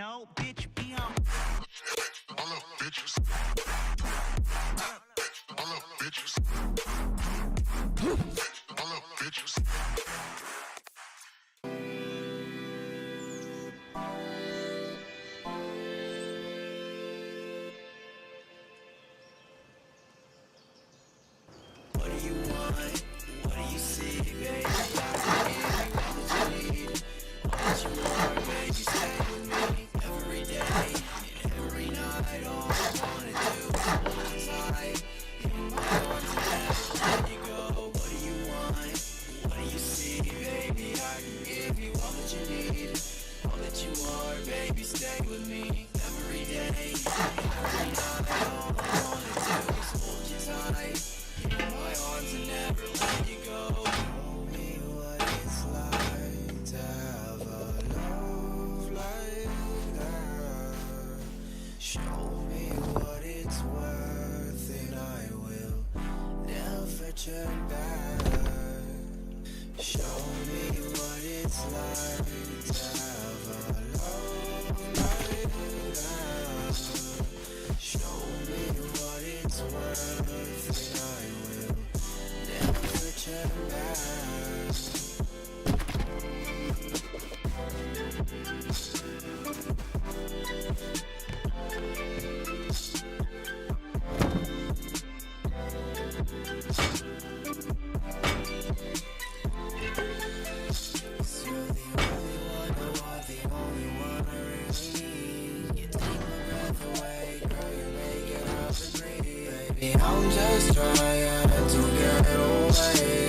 know, bitch, be on. All up, bitches. All up, bitches. All up, bitches. What do you want? What do you see, baby? I give you all that you need, all that you want, baby. Stay with me every day and every night. All I wanna do is hold you tight in my arms and never let you go. What do you want? What do you see, baby? I can give you all that you need, all that you want, baby. Stay with me every day and every night. All I wanna do is hold you tight in my arms and never let you go. Show me what it's like to have a love like that. Show me what it's worth and I will never turn back. Show me what it's like to have a love like that. Show me what it's worth and I will never turn back. Cause you're the only one I want, the only one I really need. You take my breath away, girl, you make it hard to breathe. Baby, I'm just trying to get away.